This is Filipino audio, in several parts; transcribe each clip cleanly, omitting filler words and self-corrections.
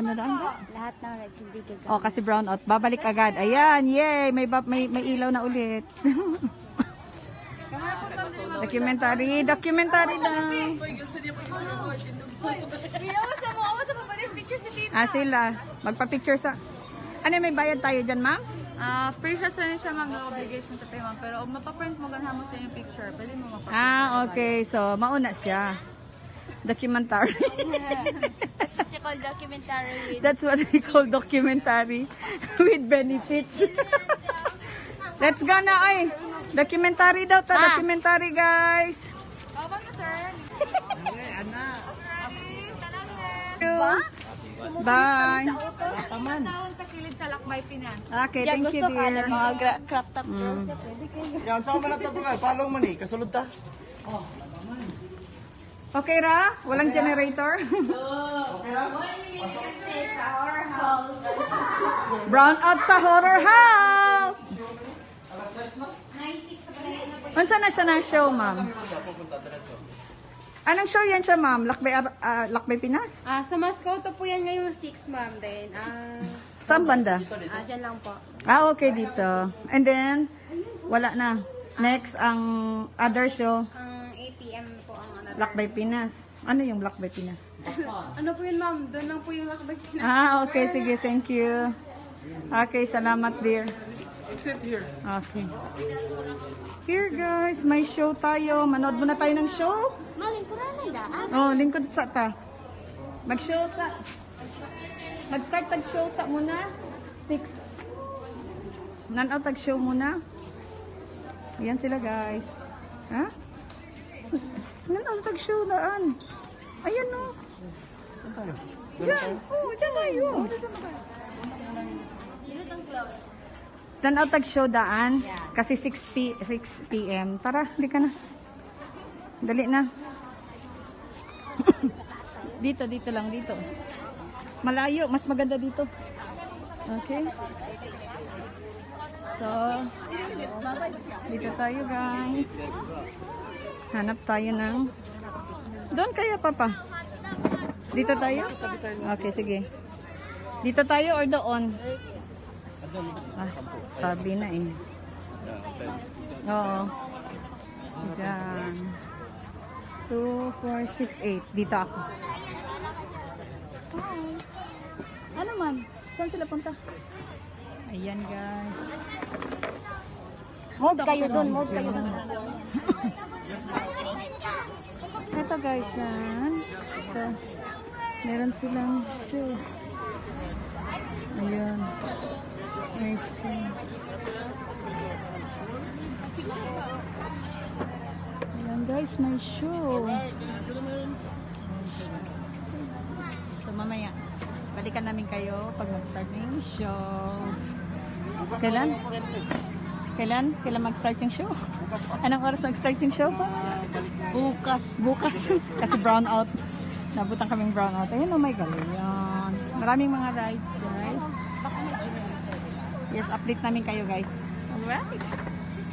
ano lang? Lahat ng rides hindi gagamit. Oh, kasi brown out. Babalik agad. Ayan, yay! May ilaw na ulit. Documentary lang. Sila. Magpa-picture sa... Ano, may bayad tayo dyan, ma'am? Free shots rin siya, ma'am. No obligation to pay, ma'am. Pero mapaprint mo ganhan mo sa yung picture. Pwede mo mapaprint. Okay. So, mauna siya. Documentary. It's called documentary with... That's what we call documentary with benefits. Let's go na, ay. Documentary daw to. Documentary, guys. Bye. Taman. Sa kilid sa Lakbay, Pinas. Okay, thank you, dear. Mga crop top girls. Yan, saan man natin po follow man eh, kasulod ta. Okay ra? Walang generator? Okay ra? Brown out sa horror house! Unsa na siya na show, ma'am? Anong show yan siya, ma'am? Lakbay Pinas? Sa Mascota po yan ngayon 6, ma'am. Then, Saan banda? dyan lang po. Okay, dito. And then, wala na. Next, ang other show, 8 p.m. po ang ano. Lakbay Pinas. Ano yung Lakbay Pinas? Ano po yun, ma'am? Doon lang po yung lakbay na. Okay, sige, thank you. Okay, salamat, dear. Exit here. Okay. Here, guys, may show tayo. Manood muna tayo ng show. Maling ko na daan. Oh, lingkod sa ta. Mag-show sa... Mag-start tag-show sa muna. 6. Nan-out tag-show muna. Ayan sila, guys. Ha? Nan-out tag-show daan. Ayan, no. Diyan. Oh, diyan tayo. Nan-out tag-show daan. Kasi 6 p.m. Tara, hindi ka na. Dali na. Dito lang, dito. Malayo, mas maganda dito. Okay. So, dito tayo, guys. Hanap tayo ng... Doon kaya, Papa? Dito tayo? Okay, sige. Dito tayo or doon? Sabi na eh. Oo. Diyan. 2, 4, 6, 8. Dito ako. Hi. Ano man? Saan sila punta? Ayan, guys. Move kayo dun, move kayo dun. Ito, guys, yan. So, meron silang show. Ayan. May show. Ayan, guys, may show. So, mamaya, balikan namin kayo pag mag-start ng show. Kailan? Kailan mag-start yung show? Anong oras mag-start yung show pa? Bukas. Kasi brown out. Nabutan kaming brown out. Ayun, oh my God. Ayan. Maraming mga rides, guys. Yes, update namin kayo, guys. Alright.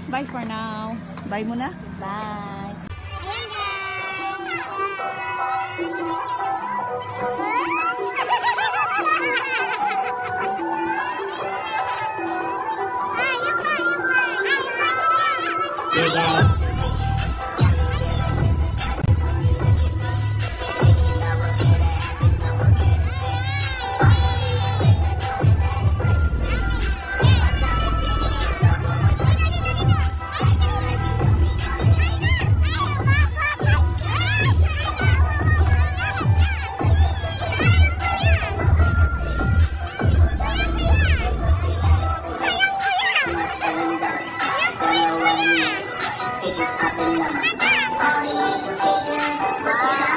Bye for now. Bye muna. Bye. Just popping up all these pictures.